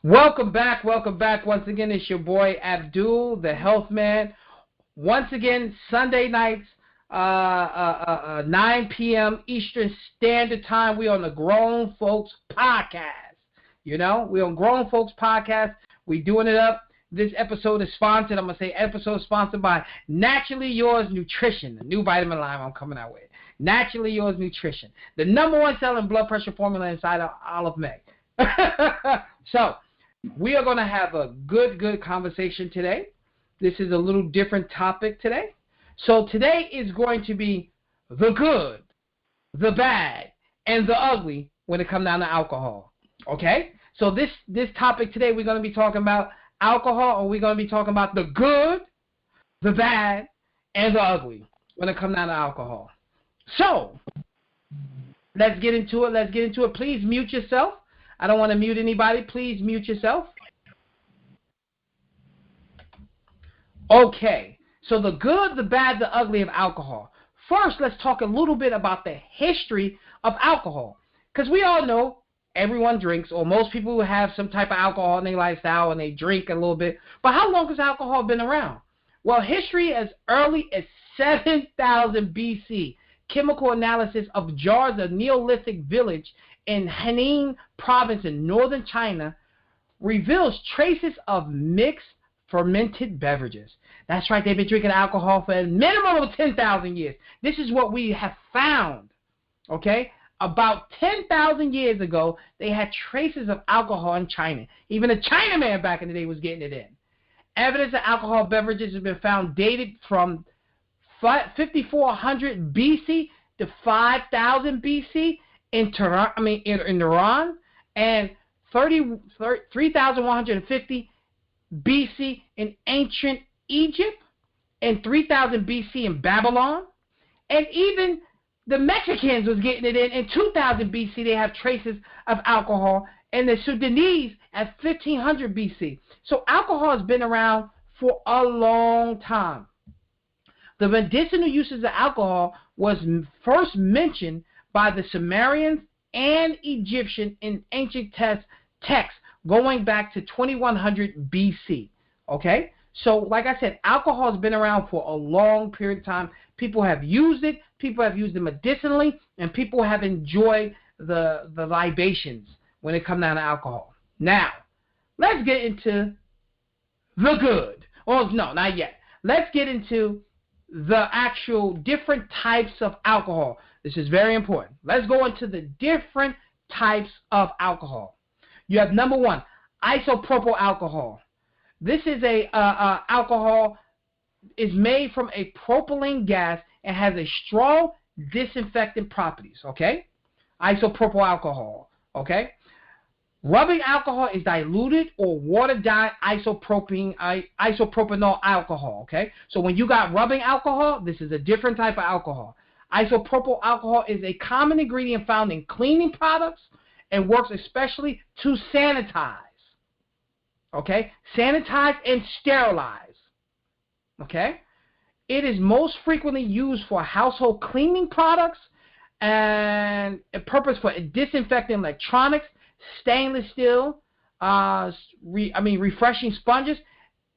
Welcome back. Once again, it's your boy Abdul, the health man. Once again, Sunday nights, 9 p.m. Eastern Standard Time. We on the Grown Folks Podcast. We on Grown Folks Podcast. We doing it up. This episode is sponsored. I'm going to say episode sponsored by Naturally Yours Nutrition, the new vitamin line I'm coming out with. Naturally Yours Nutrition, the #1 selling blood pressure formula inside of Olive May. So, we are going to have a good conversation today. This is a little different topic today. So today is going to be the good, the bad, and the ugly when it comes down to alcohol. Okay? So this topic today, we're going to be talking about alcohol, or we're going to be talking about the good, the bad, and the ugly when it comes down to alcohol. So, let's get into it. Please mute yourself. I don't want to mute anybody. Please mute yourself. Okay, so the good, the bad, the ugly of alcohol. First, let's talk a little bit about the history of alcohol. Because we all know everyone drinks, or most people have some type of alcohol in their lifestyle and they drink a little bit. But how long has alcohol been around? Well, history as early as 7,000 BC. Chemical analysis of jars of Neolithic village in Henan province in northern China reveals traces of mixed fermented beverages. That's right, they've been drinking alcohol for a minimum of 10,000 years. This is what we have found, okay? About 10,000 years ago, they had traces of alcohol in China. Even a Chinaman back in the day was getting it in. Evidence of alcohol beverages has been found dated from 5400 BC to 5000 BC in Iran, and 3150 BC in ancient Egypt, and 3000 BC in Babylon, and even the Mexicans was getting it in 2000 BC. They have traces of alcohol, and the Sudanese at 1500 BC. So alcohol has been around for a long time. The medicinal uses of alcohol was first mentioned by the Sumerians and Egyptians in ancient texts going back to 2100 BC. Okay? So, like I said, alcohol has been around for a long period of time. People have used it. People have used it medicinally. And people have enjoyed the libations when it comes down to alcohol. Now, let's get into the good. Well, no, not yet. Let's get into the actual different types of alcohol. This is very important. Let's go into the different types of alcohol. You have number 1, isopropyl alcohol. This is alcohol is made from a propylene gas and has a strong disinfectant properties. Okay, isopropyl alcohol. Okay, rubbing alcohol is diluted or watered down isopropanol alcohol. Okay, so when you got rubbing alcohol, this is a different type of alcohol. Isopropyl alcohol is a common ingredient found in cleaning products and works especially to sanitize. Okay? Sanitize and sterilize. Okay? It is most frequently used for household cleaning products and a purpose for disinfecting electronics, stainless steel, refreshing sponges,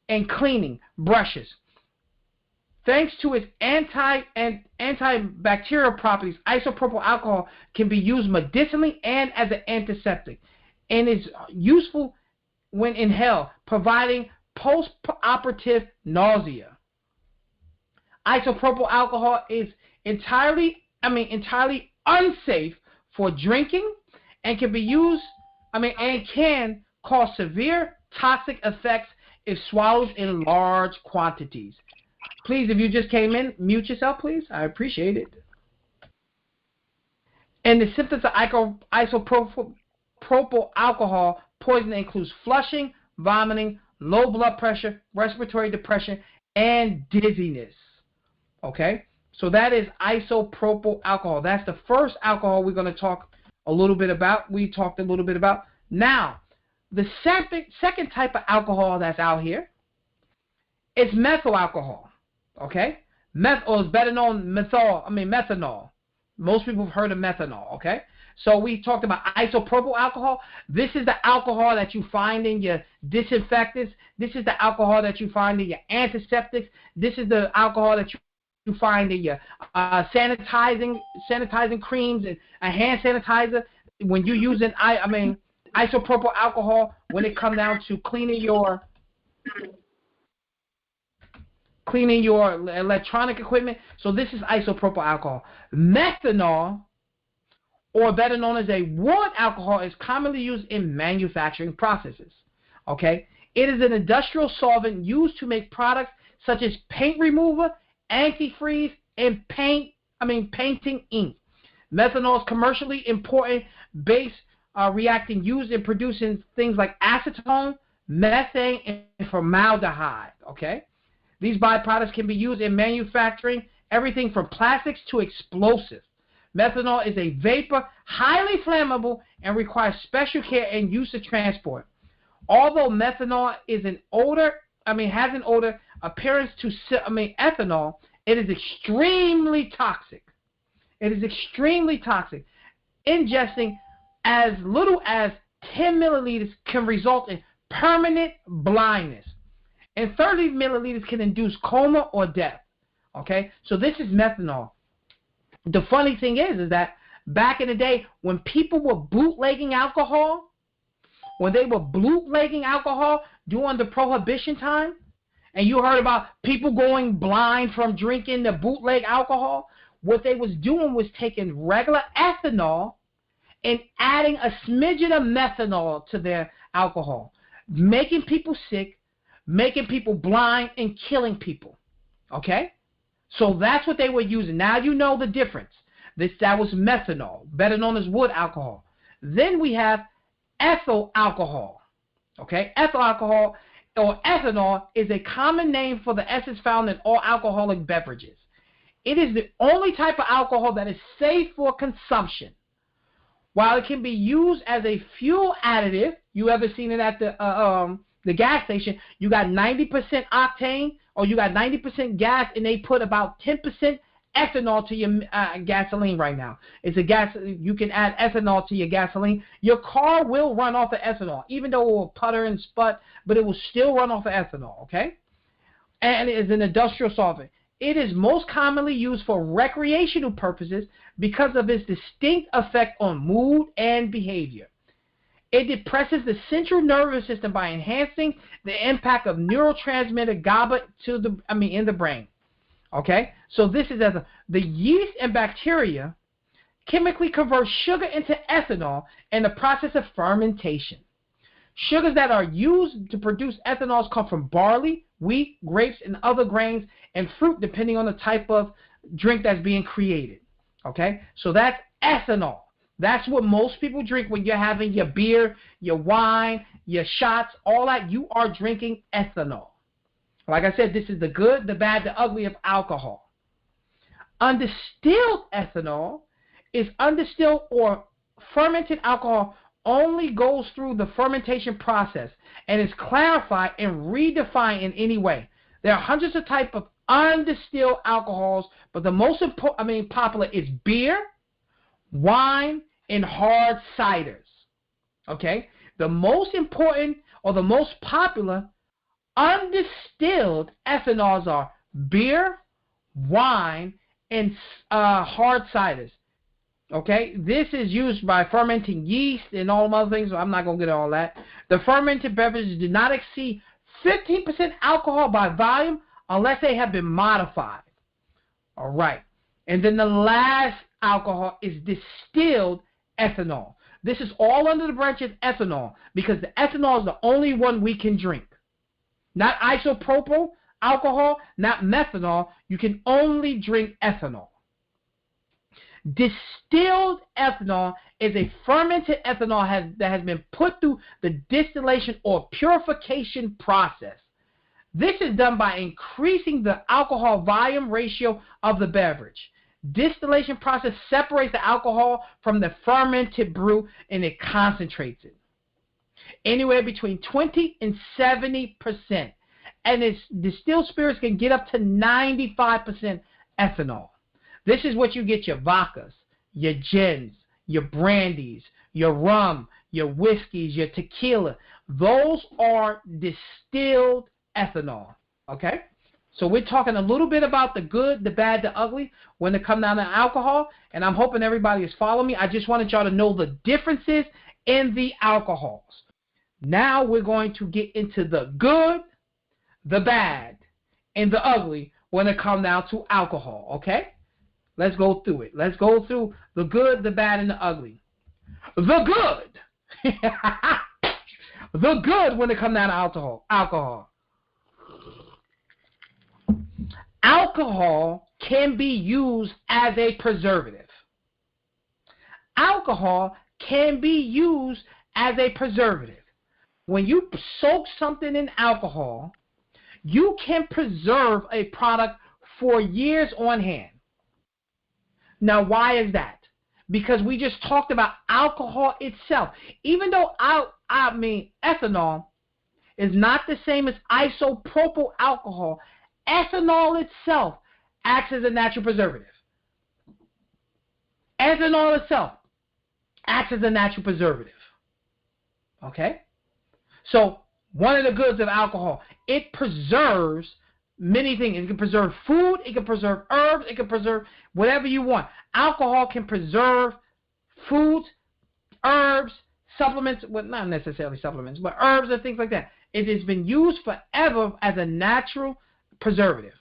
and cleaning brushes. Thanks to its antibacterial properties, isopropyl alcohol can be used medicinally and as an antiseptic, and is useful when inhaled, providing post-operative nausea. Isopropyl alcohol is entirely unsafe for drinking and can be used, and can cause severe toxic effects if swallowed in large quantities. Please, if you just came in, mute yourself, please. I appreciate it. And the symptoms of isopropyl alcohol poisoning includes flushing, vomiting, low blood pressure, respiratory depression, and dizziness. Okay? So that is isopropyl alcohol. That's the first alcohol we're going to talk a little bit about. We talked a little bit about. Now, the second type of alcohol that's out here is methyl alcohol. Okay? Or is better known methanol. Most people have heard of methanol. Okay? So we talked about isopropyl alcohol. This is the alcohol that you find in your disinfectants. This is the alcohol that you find in your antiseptics. This is the alcohol that you find in your sanitizing creams and a hand sanitizer. When you're using isopropyl alcohol, when it comes down to cleaning your electronic equipment. So this is isopropyl alcohol. Methanol, or better known as a wood alcohol, is commonly used in manufacturing processes. Okay? It is an industrial solvent used to make products such as paint remover, antifreeze, and painting ink. Methanol is commercially important base reactant used in producing things like acetone, methane, and formaldehyde. Okay? These byproducts can be used in manufacturing everything from plastics to explosives. Methanol is a vapor, highly flammable, and requires special care and use to transport. Although methanol is has an odor appearance to ethanol, it is extremely toxic. It is extremely toxic. Ingesting as little as 10 milliliters can result in permanent blindness, and 30 milliliters can induce coma or death. Okay, so this is methanol. The funny thing is that back in the day, when people were bootlegging alcohol, during the Prohibition time, and you heard about people going blind from drinking the bootleg alcohol, what they was doing was taking regular ethanol and adding a smidgen of methanol to their alcohol, making people sick, making people blind, and killing people. Okay? So that's what they were using. Now you know the difference. That was methanol, better known as wood alcohol. Then we have ethyl alcohol. Okay? Ethyl alcohol, or ethanol, is a common name for the essence found in all alcoholic beverages. It is the only type of alcohol that is safe for consumption. While it can be used as a fuel additive, you ever seen it at the gas station, you got 90% octane, or you got 90% gas, and they put about 10% ethanol to your gasoline right now. It's a gas. You can add ethanol to your gasoline. Your car will run off of ethanol, even though it will putter and sput, but it will still run off of ethanol, okay? And it is an industrial solvent. It is most commonly used for recreational purposes because of its distinct effect on mood and behavior. It depresses the central nervous system by enhancing the impact of neurotransmitter GABA in the brain. Okay, so this is the yeast and bacteria chemically convert sugar into ethanol in the process of fermentation. Sugars that are used to produce ethanols come from barley, wheat, grapes, and other grains, and fruit, depending on the type of drink that's being created. Okay, so that's ethanol. That's what most people drink when you're having your beer, your wine, your shots, all that. You are drinking ethanol. Like I said, this is the good, the bad, the ugly of alcohol. Undistilled ethanol is undistilled or fermented alcohol only goes through the fermentation process and is clarified and redefined in any way. There are hundreds of types of undistilled alcohols, but the most popular is beer, wine, and hard ciders. Okay? The most important or the most popular undistilled ethanols are beer, wine, and hard ciders. Okay? This is used by fermenting yeast and all them other things, so I'm not going to get all that. The fermented beverages do not exceed 15% alcohol by volume unless they have been modified. All right. And then the last alcohol is distilled ethanol. This is all under the branch of ethanol because the ethanol is the only one we can drink. Not isopropyl alcohol, not methanol. You can only drink ethanol. Distilled ethanol is a fermented ethanol that has been put through the distillation or purification process. This is done by increasing the alcohol volume ratio of the beverage. Distillation process separates the alcohol from the fermented brew and it concentrates it. Anywhere between 20 and 70%. And its distilled spirits can get up to 95% ethanol. This is what you get your vodkas, your gins, your brandies, your rum, your whiskeys, your tequila. Those are distilled ethanol, okay? So we're talking a little bit about the good, the bad, the ugly when it comes down to alcohol, and I'm hoping everybody is following me. I just wanted y'all to know the differences in the alcohols. Now we're going to get into the good, the bad, and the ugly when it comes down to alcohol, okay? Let's go through it. Let's go through the good, the bad, and the ugly. The good. The good when it comes down to alcohol. Alcohol can be used as a preservative. Alcohol can be used as a preservative. When you soak something in alcohol, you can preserve a product for years on hand. Now, why is that? Because we just talked about alcohol itself. Even though ethanol is not the same as isopropyl alcohol, ethanol itself acts as a natural preservative. Ethanol itself acts as a natural preservative. Okay? So, one of the goods of alcohol, it preserves many things. It can preserve food, it can preserve herbs, it can preserve whatever you want. Alcohol can preserve foods, herbs, supplements, well, not necessarily supplements, but herbs and things like that. It has been used forever as a natural preservative.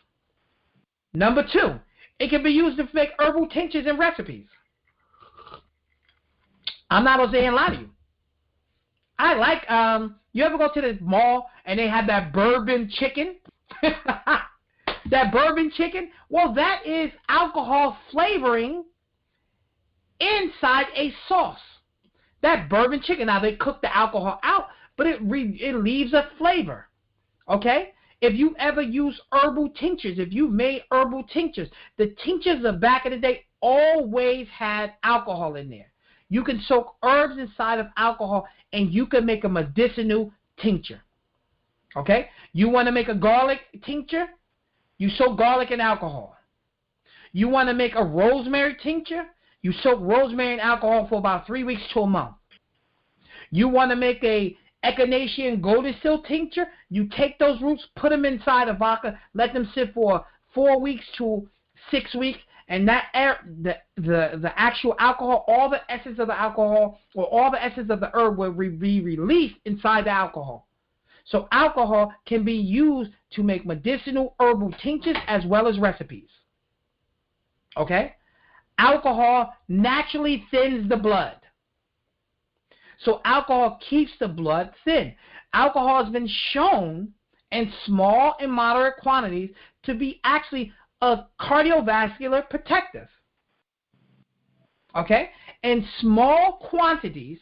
Number two, it can be used to make herbal tinctures and recipes. I'm not going to say and lie to you. I like, you ever go to the mall and they have that bourbon chicken? That bourbon chicken? Well, that is alcohol flavoring inside a sauce. That bourbon chicken, now they cook the alcohol out, but it leaves a flavor. Okay? If you ever use herbal tinctures, if you've made herbal tinctures, the tinctures of back in the day always had alcohol in there. You can soak herbs inside of alcohol and you can make a medicinal tincture. Okay? You want to make a garlic tincture? You soak garlic in alcohol. You want to make a rosemary tincture? You soak rosemary in alcohol for about 3 weeks to a month. You want to make a echinacea golden seal tincture? You take those roots, put them inside a vodka, let them sit for 4 weeks to 6 weeks, and that the actual alcohol, all the essence of the alcohol or all the essence of the herb will be released inside the alcohol. So alcohol can be used to make medicinal herbal tinctures as well as recipes. Okay? Alcohol naturally thins the blood. So alcohol keeps the blood thin. Alcohol has been shown in small and moderate quantities to be actually a cardiovascular protective. Okay? In small quantities,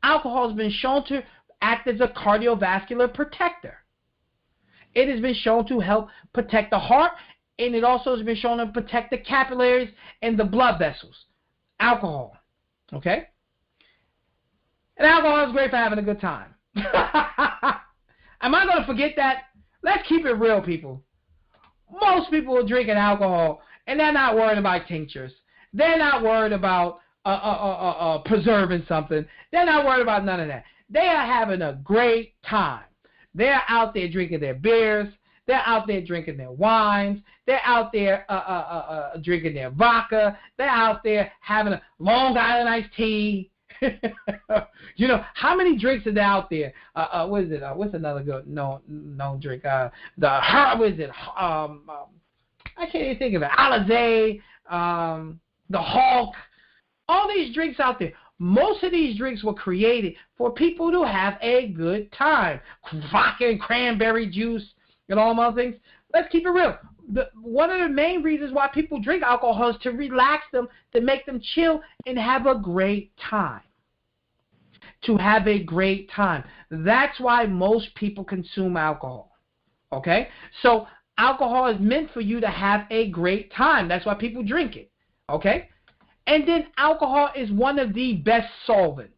alcohol has been shown to act as a cardiovascular protector. It has been shown to help protect the heart, and it also has been shown to protect the capillaries and the blood vessels. Alcohol. Okay? And alcohol is great for having a good time. Am I going to forget that? Let's keep it real, people. Most people are drinking alcohol, and they're not worried about tinctures. They're not worried about preserving something. They're not worried about none of that. They are having a great time. They're out there drinking their beers. They're out there drinking their wines. They're out there drinking their vodka. They're out there having a Long Island iced tea. You know, how many drinks are there out there? What is it? What's another good no drink? What is it? I can't even think of it. Alizé, the Hulk. All these drinks out there. Most of these drinks were created for people to have a good time. Vodka and cranberry juice and all them other things. Let's keep it real. One of the main reasons why people drink alcohol is to relax them, to make them chill and have a great time. To have a great time. That's why most people consume alcohol. Okay? So alcohol is meant for you to have a great time. That's why people drink it. Okay? And then alcohol is one of the best solvents.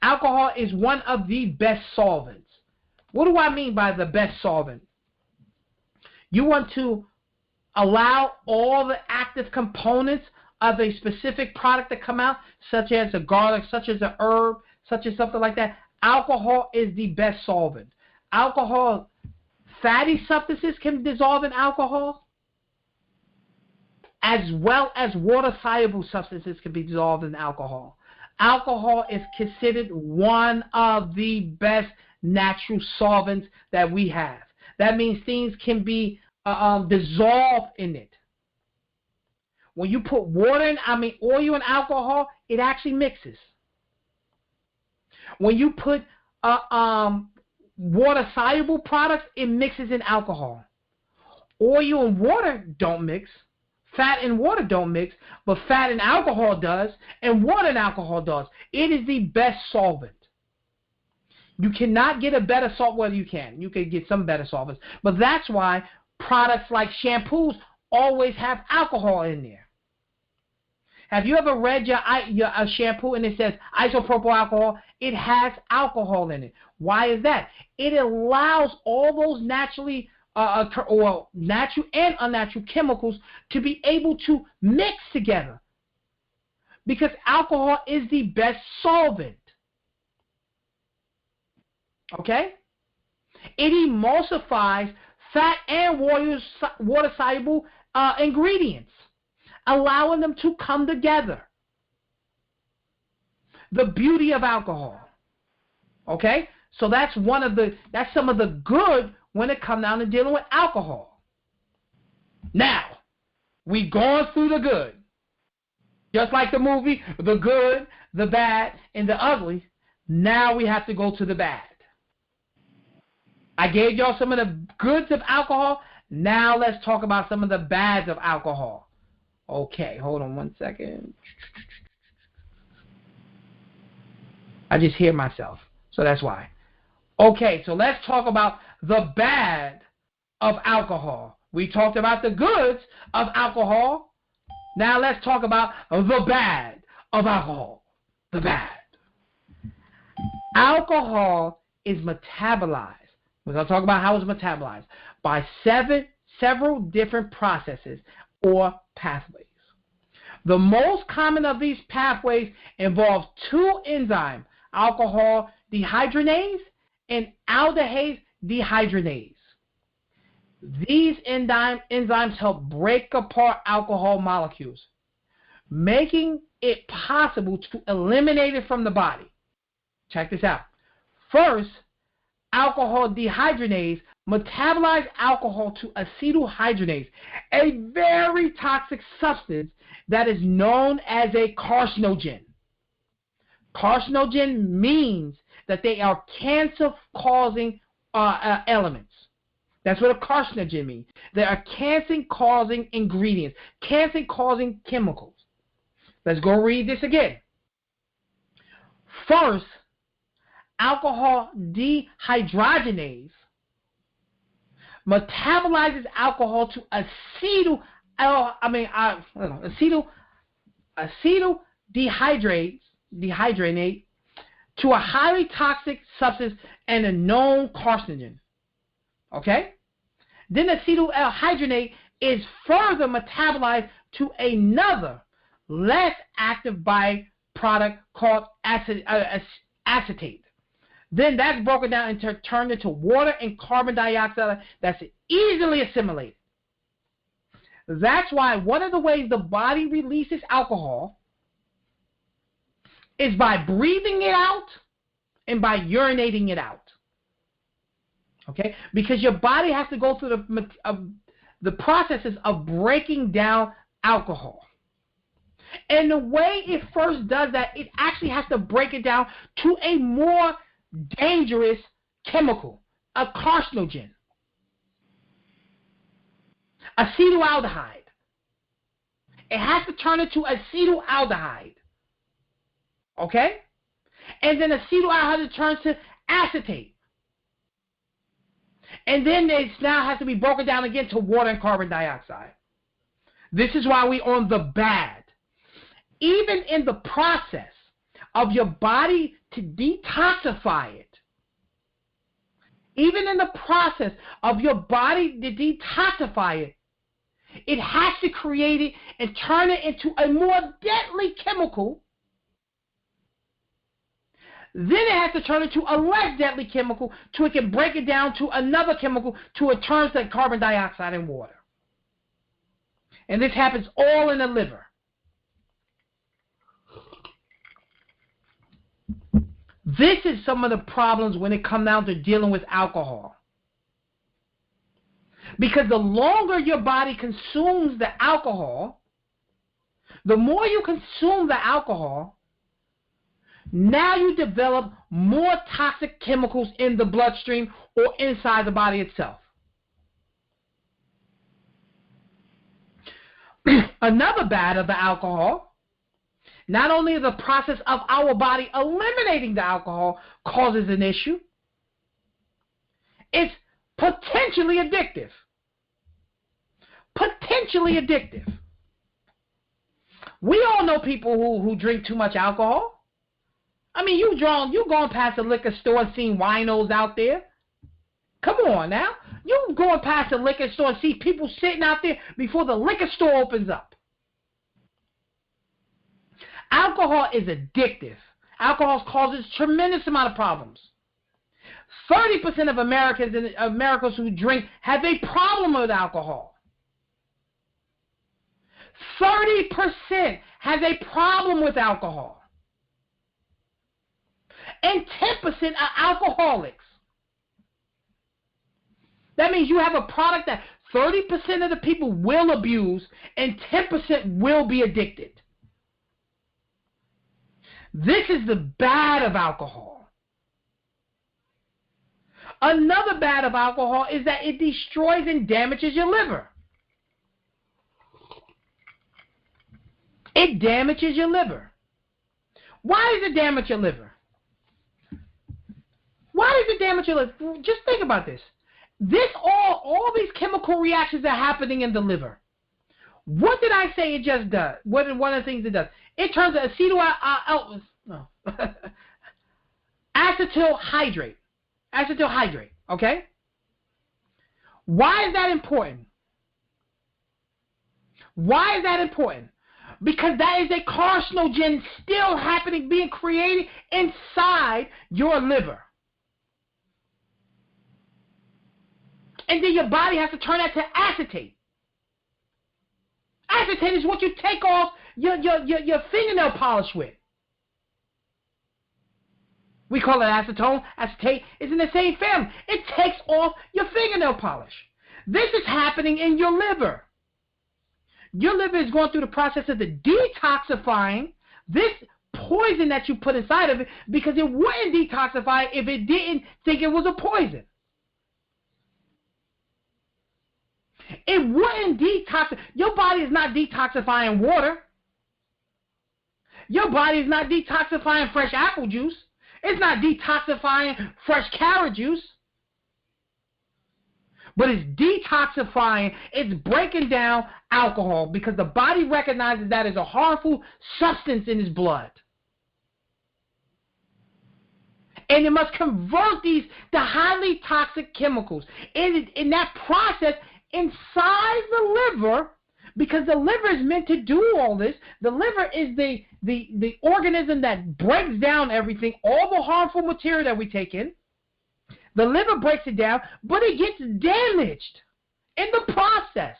Alcohol is one of the best solvents. What do I mean by the best solvent? You want to allow all the active components of a specific product that come out, such as a garlic, such as a herb, such as something like that, alcohol is the best solvent. Alcohol, fatty substances can dissolve in alcohol, as well as water-soluble substances can be dissolved in alcohol. Alcohol is considered one of the best natural solvents that we have. That means things can be dissolved in it. When you put oil and alcohol, it actually mixes. When you put water-soluble products, it mixes in alcohol. Oil and water don't mix. Fat and water don't mix, but fat and alcohol does, and water and alcohol does. It is the best solvent. You cannot get a better solvent. Well, you can. You can get some better solvents, but that's why products like shampoos always have alcohol in there. Have you ever read your shampoo and it says isopropyl alcohol? It has alcohol in it. Why is that? It allows all those natural and unnatural chemicals to be able to mix together, because alcohol is the best solvent. Okay? It emulsifies fat and water-soluble ingredients, allowing them to come together. The beauty of alcohol. Okay? So that's some of the good when it comes down to dealing with alcohol. Now, we've gone through the good. Just like the movie, the good, the bad, and the ugly. Now we have to go to the bad. I gave y'all some of the goods of alcohol. Now let's talk about some of the bads of alcohol. Okay, hold on one second. I just hear myself, so that's why. Okay, so let's talk about the bad of alcohol. We talked about the goods of alcohol. Now let's talk about the bad of alcohol. The bad. Alcohol is metabolized. We're going to talk about how it's metabolized by several different processes or pathways. The most common of these pathways involves two enzymes, alcohol dehydrogenase and aldehyde dehydrogenase. These enzymes help break apart alcohol molecules, making it possible to eliminate it from the body. Check this out. First, alcohol dehydrogenase metabolizes alcohol to acetyldehydrogenase, a very toxic substance that is known as a carcinogen. Carcinogen means that they are cancer-causing elements. That's what a carcinogen means. They are cancer-causing ingredients, cancer-causing chemicals. Let's go read this again. First, alcohol dehydrogenase metabolizes alcohol to acetyldehydrogenase to a highly toxic substance and a known carcinogen. Okay? Then acetyldehydrogenase is further metabolized to another, less active byproduct called acetate. Then that's broken down and turned into water and carbon dioxide that's easily assimilated. That's why one of the ways the body releases alcohol is by breathing it out and by urinating it out. Okay? Because your body has to go through the processes of breaking down alcohol. And the way it first does that, it actually has to break it down to a more dangerous chemical, a carcinogen, acetaldehyde. It has to turn it to acetaldehyde. Okay? And then acetaldehyde turns to acetate. And then it now has to be broken down again to water and carbon dioxide. This is why we're on the bad. Even in the process of your body to detoxify it, even in the process of your body to detoxify it, It has to create it and turn it into a more deadly chemical. Then it has to turn it to a less deadly chemical so it can break it down to another chemical to it turns to carbon dioxide and water. And this happens all in the liver. This is some of the problems when it comes down to dealing with alcohol. Because the longer your body consumes the alcohol, the more you consume the alcohol, now you develop more toxic chemicals in the bloodstream or inside the body itself. Another bad of the alcohol, not only is the process of our body eliminating the alcohol causes an issue, it's potentially addictive. Potentially addictive. We all know people who drink too much alcohol. I mean, you going past a liquor store and seeing winos out there. Come on now. You going past a liquor store and see people sitting out there before the liquor store opens up. Alcohol is addictive. Alcohol causes tremendous amount of problems. 30% of Americans who drink have a problem with alcohol. 30% has a problem with alcohol. And 10% are alcoholics. That means you have a product that 30% of the people will abuse and 10% will be addicted. This is the bad of alcohol. Another bad of alcohol is that it destroys and damages your liver. It damages your liver. Why does it damage your liver? Why does it damage your liver? Just think about this. All these chemical reactions are happening in the liver. What did I say it just does? What one of the things it does? It turns acetyl hydrate. Acetyl hydrate, okay? Why is that important? Why is that important? Because that is a carcinogen still happening, being created inside your liver. And then your body has to turn that to acetate. Acetate is what you take off your fingernail polish with. We call it acetone. Acetate is in the same family. It takes off your fingernail polish. This is happening in your liver. Your liver is going through the process of the detoxifying this poison that you put inside of it, because it wouldn't detoxify if it didn't think it was a poison. It wouldn't detoxify. Your body is not detoxifying water. Your body is not detoxifying fresh apple juice. It's not detoxifying fresh carrot juice. But it's detoxifying, it's breaking down alcohol, because the body recognizes that as a harmful substance in its blood. And it must convert these to highly toxic chemicals. In that process, inside the liver, because the liver is meant to do all this. The liver is the organism that breaks down everything, all the harmful material that we take in. The liver breaks it down, but it gets damaged in the process.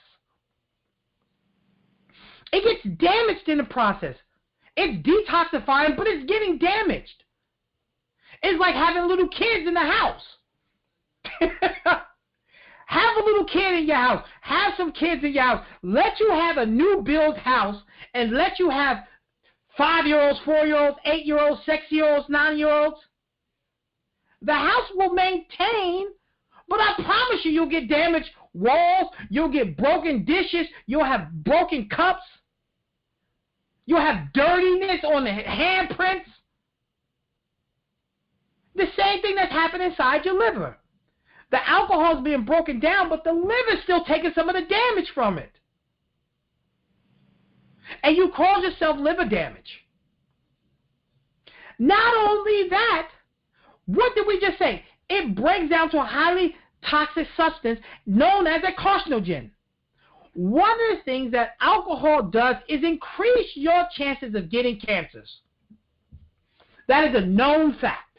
It gets damaged in the process. It's detoxifying, but it's getting damaged. It's like having little kids in the house. Have a little kid in your house. Have some kids in your house. Let you have a new build house and let you have 5-year-olds, 4-year-olds, 8-year-olds, 6-year-olds, 9-year-olds. The house will maintain, but I promise you, you'll get damaged walls, you'll get broken dishes, you'll have broken cups, you'll have dirtiness on the handprints. The same thing that's happening inside your liver. The alcohol is being broken down, but the liver is still taking some of the damage from it. And you cause yourself liver damage. Not only that, what did we just say? It breaks down to a highly toxic substance known as a carcinogen. one of the things that alcohol does is increase your chances of getting cancers. That is a known fact.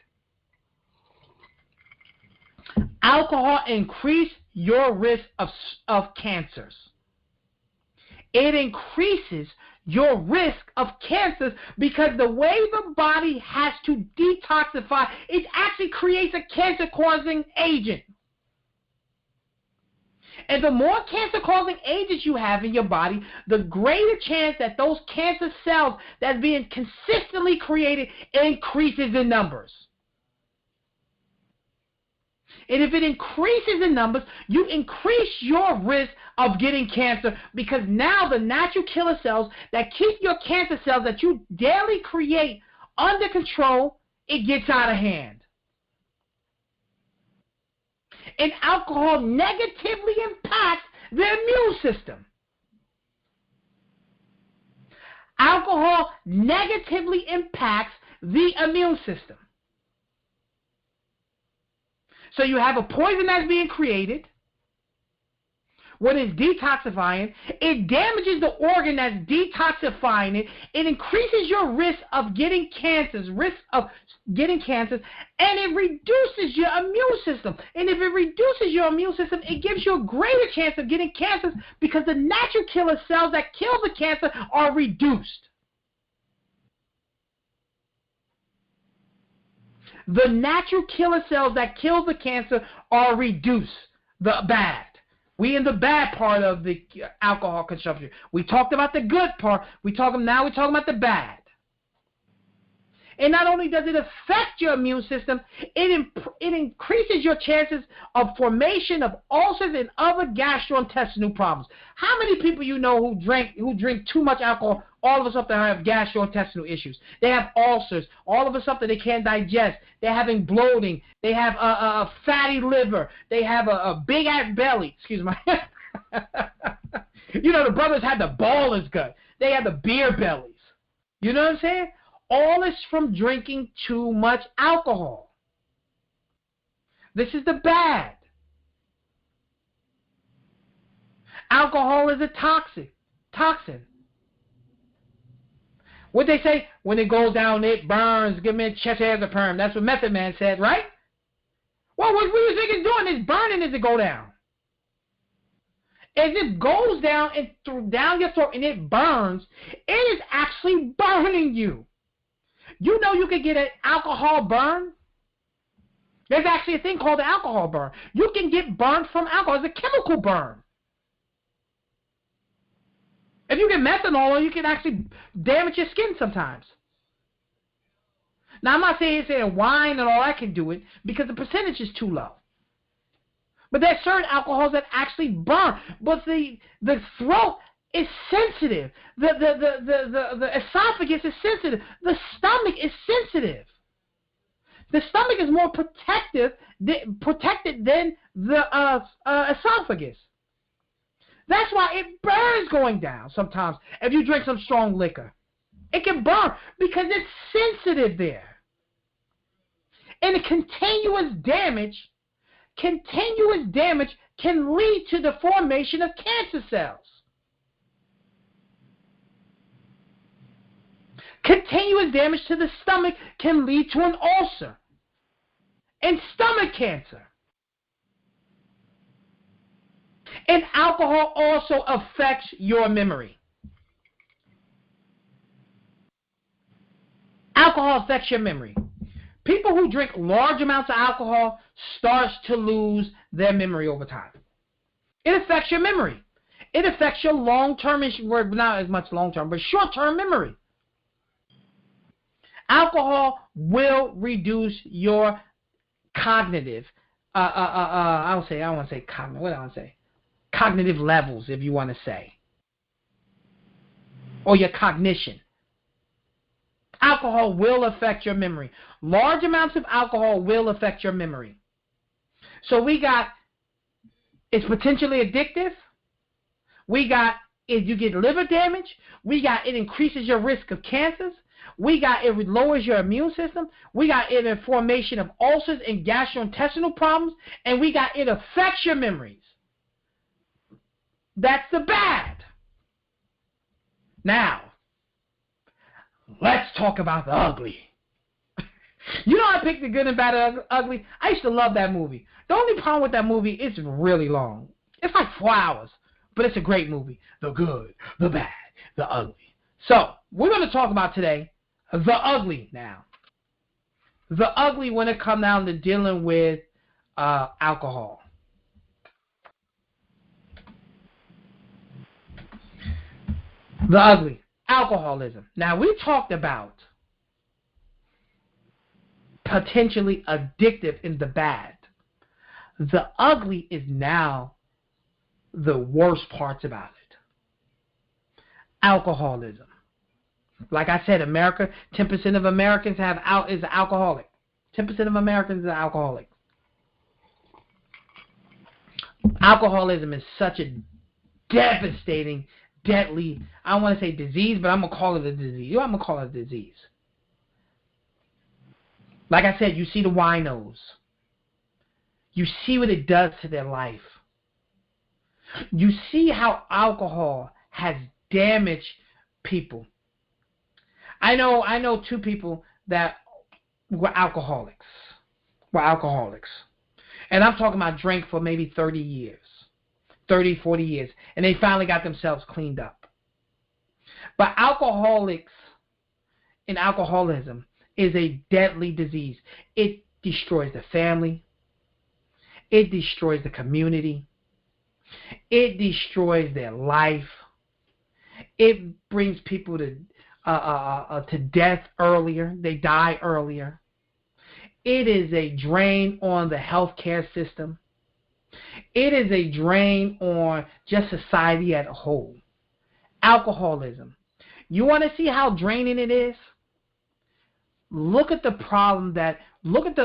Alcohol increases your risk of cancers. It increases your risk of cancers because the way the body has to detoxify, it actually creates a cancer-causing agent. And the more cancer-causing agents you have in your body, the greater chance that those cancer cells that's being consistently created increases in numbers. And if it increases in numbers, you increase your risk of getting cancer because now the natural killer cells that keep your cancer cells that you daily create under control, it gets out of hand. And alcohol negatively impacts the immune system. Alcohol negatively impacts the immune system. So you have a poison that's being created. When it's detoxifying, it damages the organ that's detoxifying it. It increases your risk of getting cancers, and it reduces your immune system. And if it reduces your immune system, it gives you a greater chance of getting cancers because the natural killer cells that kill the cancer are reduced. The natural killer cells that kill the cancer are reduced. The bad. We in the bad part of the alcohol consumption. We talked about the good part. Now we're talking about the bad. And not only does it affect your immune system, it increases your chances of formation of ulcers and other gastrointestinal problems. How many people you know who drink too much alcohol, all of a sudden they have gastrointestinal issues? They have ulcers. All of a sudden they can't digest. They're having bloating. They have a fatty liver. They have a big-ass belly. Excuse me. You know, the brothers had the baller's gut. They had the beer bellies. You know what I'm saying? All is from drinking too much alcohol. This is the bad. Alcohol is a toxin. What they say, when it goes down, it burns. Give me a chesediazepam. That's what Method Man said, right? Well, what do you think it's doing? It's burning as it go down. As it goes down and down your throat and it burns, it is actually burning you. You know you can get an alcohol burn? There's actually a thing called the alcohol burn. You can get burned from alcohol. It's a chemical burn. If you get methanol, you can actually damage your skin sometimes. Now, I'm not saying wine and all that can do it because the percentage is too low. But there's certain alcohols that actually burn. But the throat is sensitive. The esophagus is sensitive. The stomach is sensitive. The stomach is more protected than the esophagus. That's why it burns going down sometimes if you drink some strong liquor. It can burn because it's sensitive there. And continuous damage can lead to the formation of cancer cells. Continuous damage to the stomach can lead to an ulcer and stomach cancer. And alcohol also affects your memory. Alcohol affects your memory. People who drink large amounts of alcohol starts to lose their memory over time. It affects your memory. It affects your long-term, not as much long-term, but short-term memory. Alcohol will reduce your cognitive, cognitive levels, if you want to say, or your cognition. Alcohol will affect your memory. Large amounts of alcohol will affect your memory. So we got, it's potentially addictive. We got, if you get liver damage. We got, it increases your risk of cancers. We got, it lowers your immune system. We got, it in formation of ulcers and gastrointestinal problems. And we got, it affects your memories. That's the bad. Now, let's talk about the ugly. You know, I picked the good and bad and ugly. I used to love that movie. The only problem with that movie, it's really long. It's like 4 hours, but it's a great movie. The good, the bad, the ugly. So, we're going to talk about today the ugly now. The ugly when it comes down to dealing with alcohol. The ugly, alcoholism. Now, we talked about potentially addictive in the bad. The ugly is now the worst parts about it. Alcoholism. Like I said, America, 10% of Americans is alcoholic. 10% of Americans are alcoholic. Alcoholism is such a devastating, deadly, I don't want to say disease, but I'm going to call it a disease. I'm going to call it a disease. Like I said, you see the winos. You see what it does to their life. You see how alcohol has damaged people. I know 2 people that were alcoholics. And I'm talking about drank for maybe 30 years. 30, 40 years. And they finally got themselves cleaned up. But alcoholics and alcoholism is a deadly disease. It destroys the family. It destroys the community. It destroys their life. It brings people to death earlier. They die earlier. It is a drain on the healthcare system. It is a drain on just society as a whole. Alcoholism. You want to see how draining it is? Look at the problem look at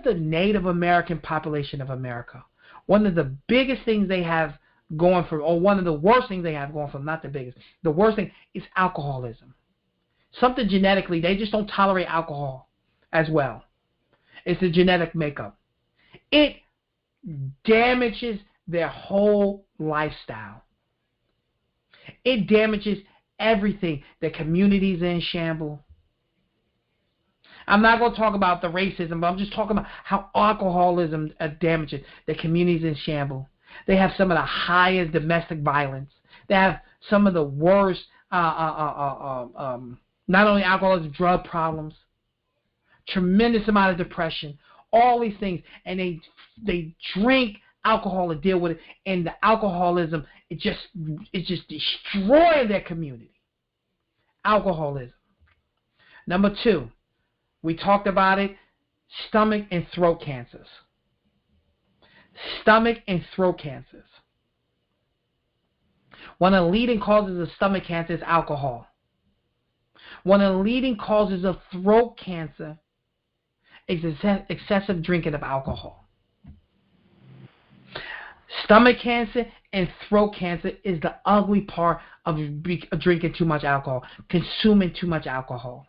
the Native American population of America. One of the biggest things they have going for, or one of the worst things they have going for, not the biggest, the worst thing is alcoholism. Something genetically, they just don't tolerate alcohol as well. It's the genetic makeup. It damages their whole lifestyle. It damages everything. The community's in shambles. I'm not going to talk about the racism, but I'm just talking about how alcoholism damages the communities in shambles. They have some of the highest domestic violence. They have some of the worst, not only alcoholism, drug problems, tremendous amount of depression, all these things. And they drink alcohol to deal with it, and the alcoholism, it just destroys their community. Alcoholism. Number 2. We talked about it, stomach and throat cancers. Stomach and throat cancers. One of the leading causes of stomach cancer is alcohol. One of the leading causes of throat cancer is excessive drinking of alcohol. Stomach cancer and throat cancer is the ugly part of drinking too much alcohol, consuming too much alcohol.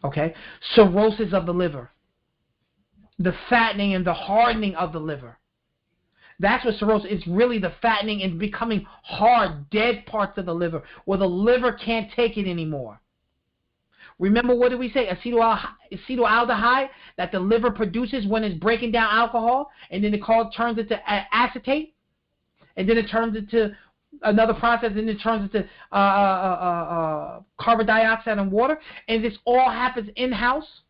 Okay? Cirrhosis of the liver. The fattening and the hardening of the liver. That's what cirrhosis is, really the fattening and becoming hard, dead parts of the liver, where the liver can't take it anymore. Remember, what did we say? Acetaldehyde that the liver produces when it's breaking down alcohol, and then it turns into acetate, and then it turns into another process, and it turns into carbon dioxide and water, and this all happens in-house.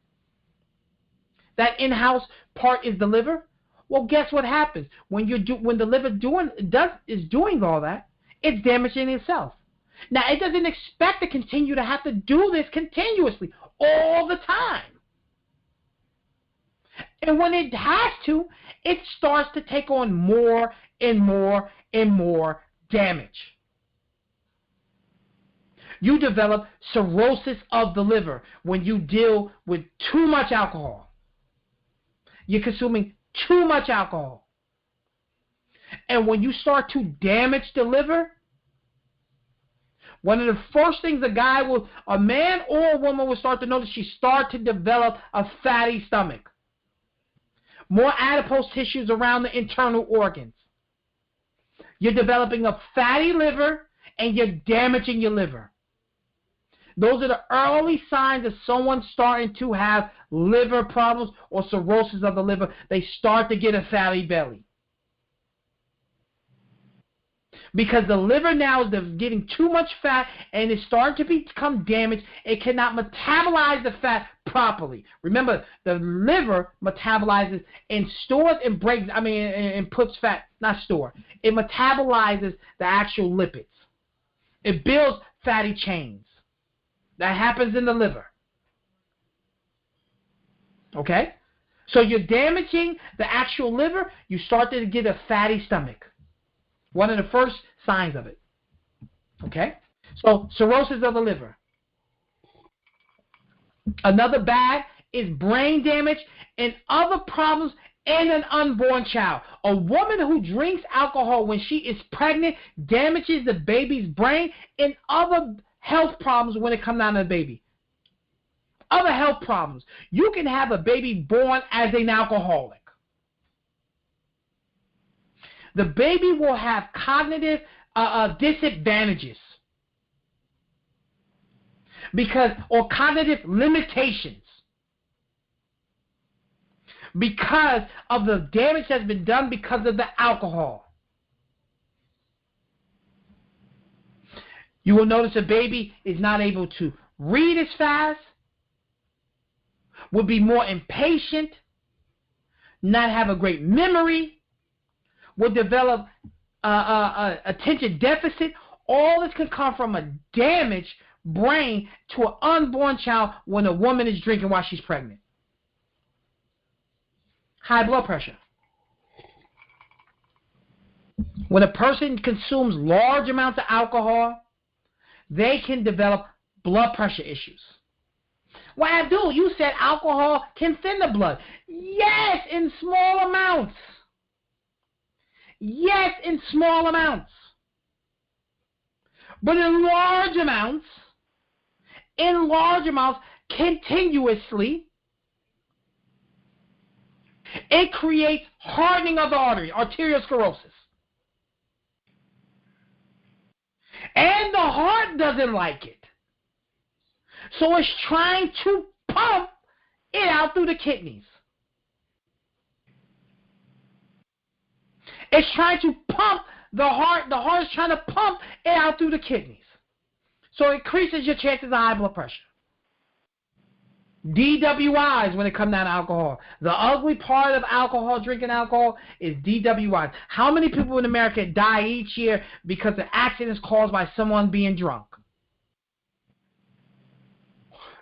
That in-house part is the liver. Well, guess what happens when the liver is doing all that? It's damaging itself. Now, it doesn't expect to continue to have to do this continuously all the time. And when it has to, it starts to take on more and more and more damage. You develop cirrhosis of the liver when you deal with too much alcohol. You're consuming too much alcohol. And when you start to damage the liver, one of the first things a man or a woman will start to notice, she start to develop a fatty stomach. More adipose tissues around the internal organs. You're developing a fatty liver, and you're damaging your liver. Those are the early signs of someone starting to have liver problems or cirrhosis of the liver. They start to get a fatty belly. Because the liver now is getting too much fat and it's starting to become damaged. It cannot metabolize the fat properly. Remember, the liver metabolizes and stores and breaks, and puts fat, not store. It metabolizes the actual lipids. It builds fatty chains. That happens in the liver. Okay? So you're damaging the actual liver, you start to get a fatty stomach. One of the first signs of it. Okay? So cirrhosis of the liver. Another bad is brain damage and other problems in an unborn child. A woman who drinks alcohol when she is pregnant damages the baby's brain and other health problems when it comes down to the baby. Other health problems. You can have a baby born as an alcoholic. The baby will have cognitive disadvantages or cognitive limitations because of the damage that's been done because of the alcohol. You will notice a baby is not able to read as fast, will be more impatient, not have a great memory, will develop attention deficit. All this can come from a damaged brain to an unborn child when a woman is drinking while she's pregnant. High blood pressure. When a person consumes large amounts of alcohol, they can develop blood pressure issues. Well, Abdul, you said alcohol can thin the blood. Yes, in small amounts. Yes, in small amounts. But in large amounts, continuously, it creates hardening of the artery, arteriosclerosis. And the heart doesn't like it. So it's trying to pump it out through the kidneys. It's trying to pump the heart. The heart is trying to pump it out through the kidneys. So it increases your chances of high blood pressure. DWIs when it comes down to alcohol. The ugly part of drinking alcohol, is DWIs. How many people in America die each year because of accidents caused by someone being drunk?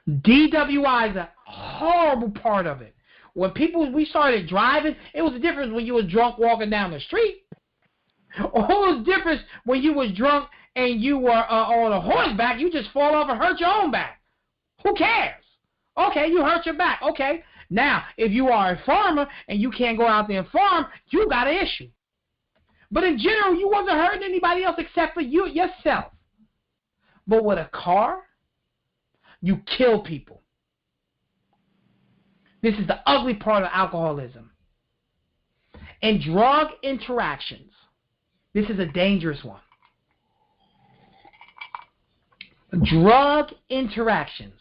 DWI is a horrible part of it. When we started driving, it was a difference when you was drunk walking down the street. Or it was different when you was drunk and you were on a horseback. You just fall off and hurt your own back. Who cares? Okay, you hurt your back. Okay. Now, if you are a farmer and you can't go out there and farm, you got an issue. But in general, you wasn't hurting anybody else except for yourself. But with a car, you kill people. This is the ugly part of alcoholism. And drug interactions. This is a dangerous one. Drug interactions.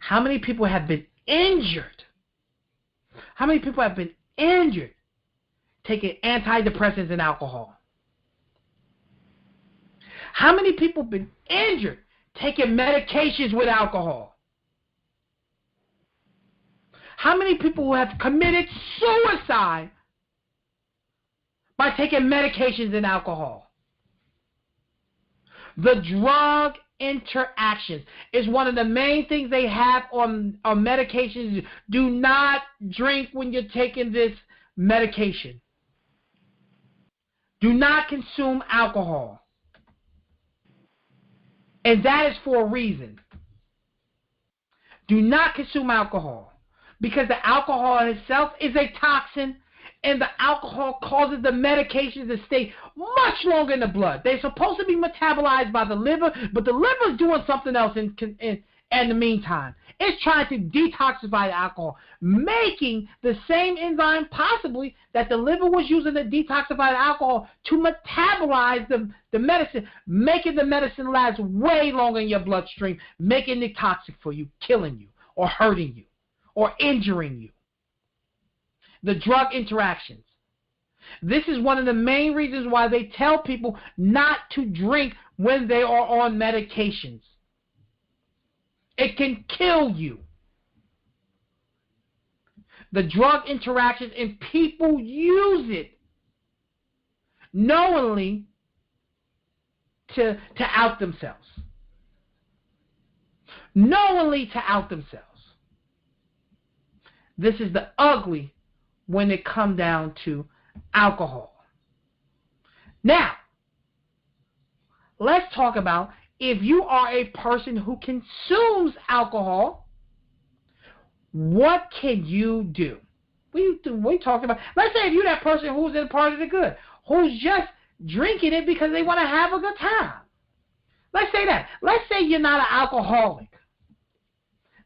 How many people have been injured? How many people have been injured taking antidepressants and alcohol? How many people have been injured taking medications with alcohol? How many people have committed suicide by taking medications and alcohol? The drug interactions is one of the main things they have on medications. Do not drink when you're taking this medication. Do not consume alcohol. And that is for a reason. Do not consume alcohol. Because the alcohol in itself is a toxin, and the alcohol causes the medications to stay much longer in the blood. They're supposed to be metabolized by the liver, but the liver is doing something else in the meantime. It's trying to detoxify the alcohol, making the same enzyme possibly that the liver was using to detoxify the alcohol to metabolize the medicine, making the medicine last way longer in your bloodstream, making it toxic for you, killing you, or hurting you, or injuring you. The drug interactions. This is one of the main reasons why they tell people not to drink when they are on medications. It can kill you. The drug interactions, and people use it knowingly to out themselves. Knowingly to out themselves. This is the ugly when it comes down to alcohol. Now, let's talk about if you are a person who consumes alcohol, what can you do? We talking about, let's say if you're that person who's in part of the good, who's just drinking it because they want to have a good time. Let's say that. Let's say you're not an alcoholic.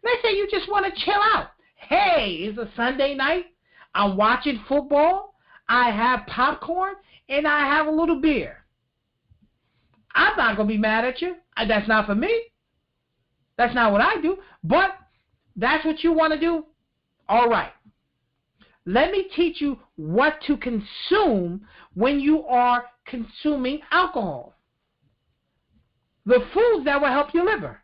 Let's say you just want to chill out. Hey, it's a Sunday night. I'm watching football. I have popcorn, and I have a little beer. I'm not going to be mad at you. That's not for me. That's not what I do. But that's what you want to do? All right. Let me teach you what to consume when you are consuming alcohol. The foods that will help your liver.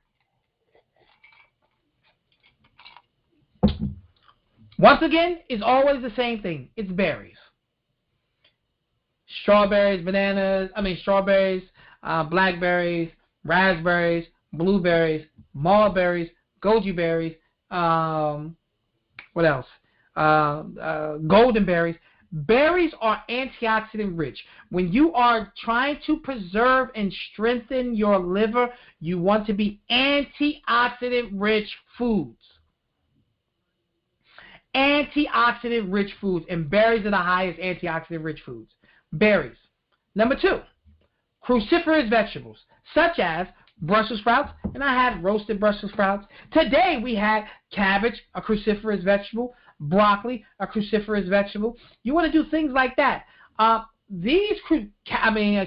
Once again, it's always the same thing. It's berries. Strawberries, blackberries, raspberries, blueberries, mulberries, goji berries, what else? Golden berries. Berries are antioxidant rich. When you are trying to preserve and strengthen your liver, you want to be antioxidant rich foods. Antioxidant rich foods, and berries are the highest antioxidant rich foods. Berries. Number 2, cruciferous vegetables, such as Brussels sprouts, and I had roasted Brussels sprouts. Today we had cabbage, a cruciferous vegetable, broccoli, a cruciferous vegetable. You want to do things like that.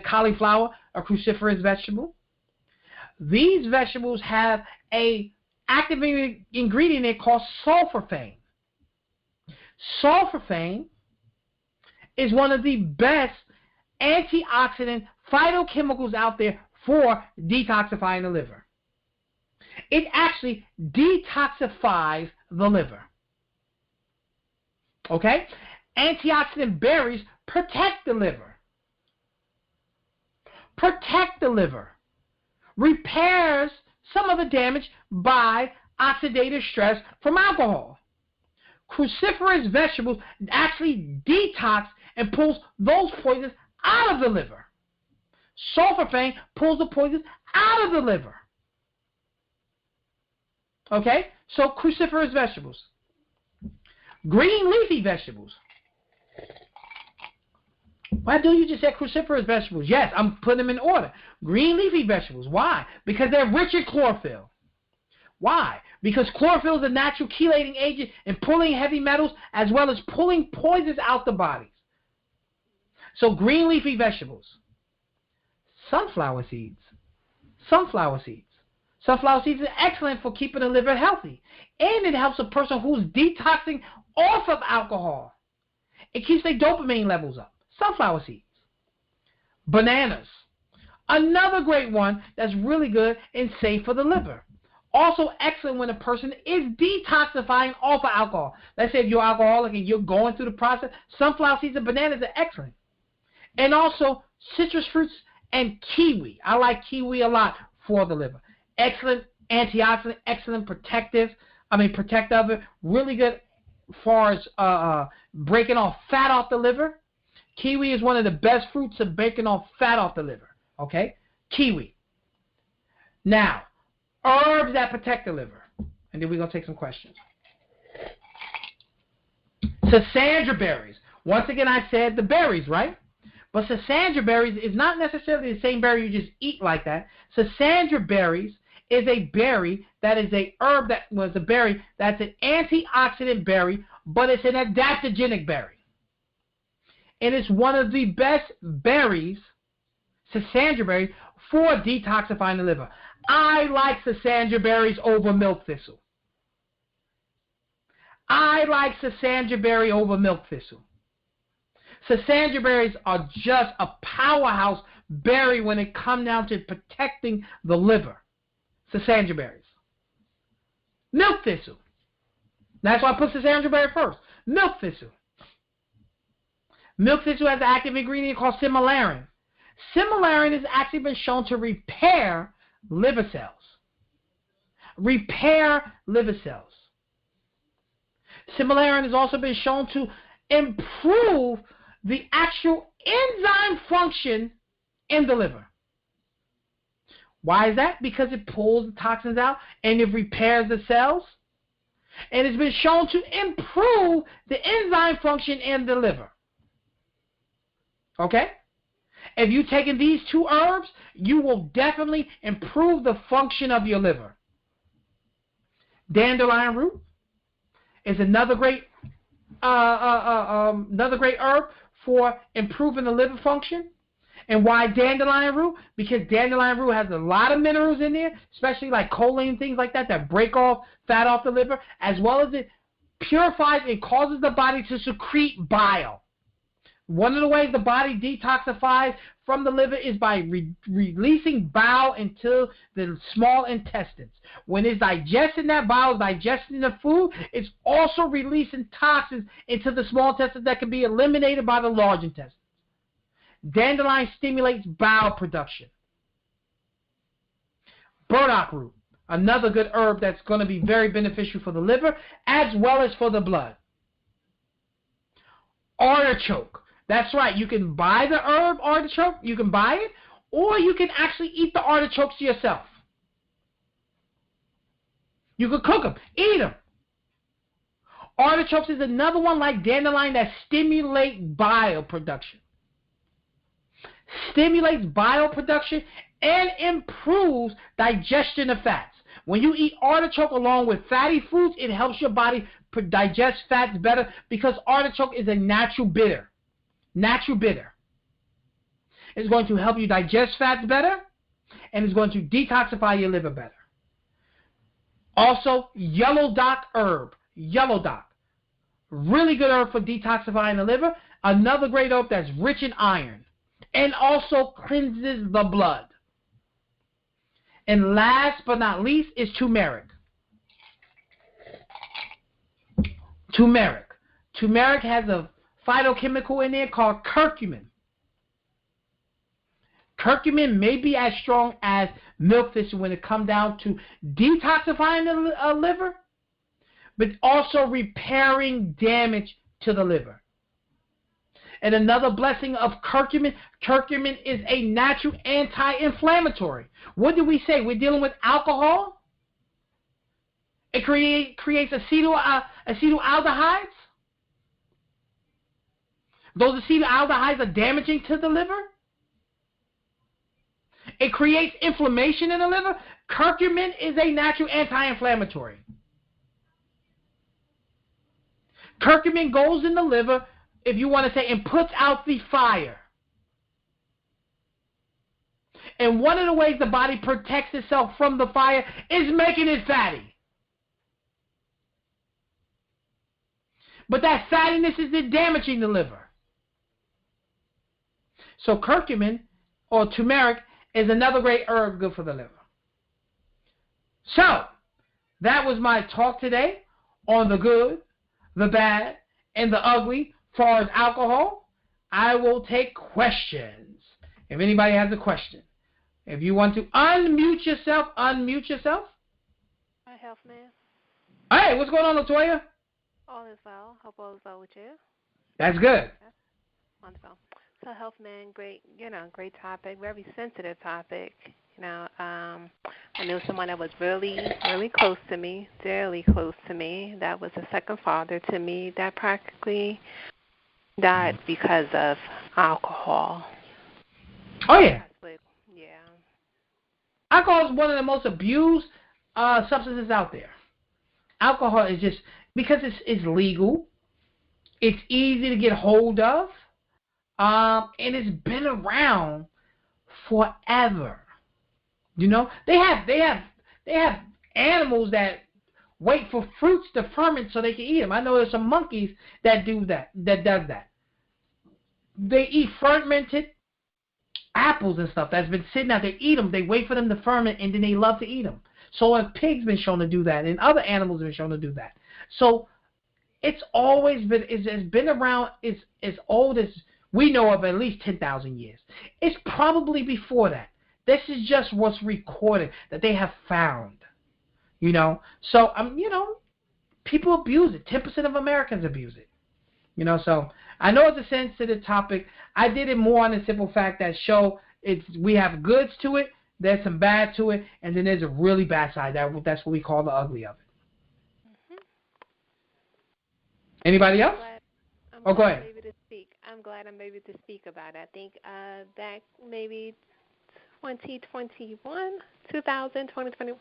Cauliflower, a cruciferous vegetable. These vegetables have a active ingredient in it called sulforaphane. Sulforaphane is one of the best antioxidant phytochemicals out there for detoxifying the liver. It actually detoxifies the liver. Okay? Antioxidant berries protect the liver. Protect the liver. Repairs some of the damage by oxidative stress from alcohol. Cruciferous vegetables actually detox and pulls those poisons out of the liver. Sulforaphane pulls the poisons out of the liver. Okay? So cruciferous vegetables. Green leafy vegetables. Why do you just say cruciferous vegetables? Yes, I'm putting them in order. Green leafy vegetables. Why? Because they're rich in chlorophyll. Why? Because chlorophyll is a natural chelating agent in pulling heavy metals as well as pulling poisons out the bodies. So green leafy vegetables. Sunflower seeds. Sunflower seeds. Sunflower seeds are excellent for keeping the liver healthy. And it helps a person who's detoxing off of alcohol. It keeps their dopamine levels up. Sunflower seeds. Bananas. Another great one that's really good and safe for the liver. Also excellent when a person is detoxifying off of alcohol. Let's say if you're alcoholic and you're going through the process, sunflower seeds and bananas are excellent. And also citrus fruits and kiwi. I like kiwi a lot for the liver. Excellent antioxidant, excellent protective, really good as far as breaking off fat off the liver. Kiwi is one of the best fruits of breaking off fat off the liver. Okay? Kiwi. Now, herbs that protect the liver. And then we're going to take some questions. Schisandra berries. Once again, I said the berries, right? But Schisandra berries is not necessarily the same berry you just eat like that. Schisandra berries is a berry that is a herb that was a berry that's an antioxidant berry, but it's an adaptogenic berry. And it's one of the best berries, Sasandra berry, for detoxifying the liver. I like Sasandra berries over milk thistle. I like Sasandra berry over milk thistle. Sasandra berries are just a powerhouse berry when it comes down to protecting the liver. Sasandra berries. Milk thistle. That's why I put Sasandra berry first. Milk thistle. Milk thistle has an active ingredient called similarin. Similarin has actually been shown to repair liver cells. Repair liver cells. Similarin has also been shown to improve the actual enzyme function in the liver. Why is that? Because it pulls the toxins out and it repairs the cells. And it's been shown to improve the enzyme function in the liver. Okay? If you've taken these two herbs, you will definitely improve the function of your liver. Dandelion root is another great herb for improving the liver function. And why dandelion root? Because dandelion root has a lot of minerals in there, especially like choline and things like that, that break off fat off the liver, as well as it purifies and causes the body to secrete bile. One of the ways the body detoxifies from the liver is by releasing bile into the small intestines. When it's digesting that bile, it's digesting the food, it's also releasing toxins into the small intestines that can be eliminated by the large intestines. Dandelion stimulates bile production. Burdock root, another good herb that's going to be very beneficial for the liver as well as for the blood. Artichoke. That's right. You can buy the herb artichoke. You can buy it, or you can actually eat the artichokes yourself. You can cook them, eat them. Artichokes is another one like dandelion that stimulate bile production. Stimulates bile production and improves digestion of fats. When you eat artichoke along with fatty foods, it helps your body digest fats better because artichoke is a natural bitter. Natural bitter. It's going to help you digest fats better, and it's going to detoxify your liver better. Also, yellow dock herb. Yellow dock. Really good herb for detoxifying the liver. Another great herb that's rich in iron and also cleanses the blood. And last but not least is turmeric. Turmeric. Turmeric has a phytochemical in there called curcumin. Curcumin may be as strong as milk thistle when it comes down to detoxifying the liver, but also repairing damage to the liver. And another blessing of curcumin, curcumin is a natural anti-inflammatory. What did we say? We're dealing with alcohol. It creates acetaldehydes. Those acetaldehydes are damaging to the liver. It creates inflammation in the liver. Curcumin is a natural anti-inflammatory. Curcumin goes in the liver, if you want to say, and puts out the fire. And one of the ways the body protects itself from the fire is making it fatty. But that fattiness is damaging the liver. So curcumin, or turmeric, is another great herb good for the liver. So, that was my talk today on the good, the bad, and the ugly as far as alcohol. I will take questions. If anybody has a question. If you want to unmute yourself, unmute yourself. Hi, Health Man. Hey, what's going on, LaToya? All is well. Hope all is well with you. That's good. Wonderful. So, Health Man, great topic, very sensitive topic. I knew someone that was really, really close to me, dearly close to me, that was a second father to me, that practically died because of alcohol. Oh, yeah. Yeah. Alcohol is one of the most abused substances out there. Alcohol is just because it's legal, it's easy to get hold of, and it's been around forever. You know, they have animals that wait for fruits to ferment so they can eat them. I know there's some monkeys that do that. That does that. They eat fermented apples and stuff that's been sitting out. They eat them. They wait for them to ferment, and then they love to eat them. So a pig's been shown to do that, and other animals have been shown to do that. So it's always been, it's been around, it's as old as we know of, at least 10,000 years. It's probably before that. This is just what's recorded that they have found. You know, so people abuse it. 10% of Americans abuse it. You know, so I know it's a sensitive topic. I did it more on the simple fact that we have goods to it, there's some bad to it, and then there's a really bad side. That's what we call the ugly of it. Mhm. Anybody else? Go ahead. I'm glad I'm able to speak about it. I think that maybe 2021, 2020,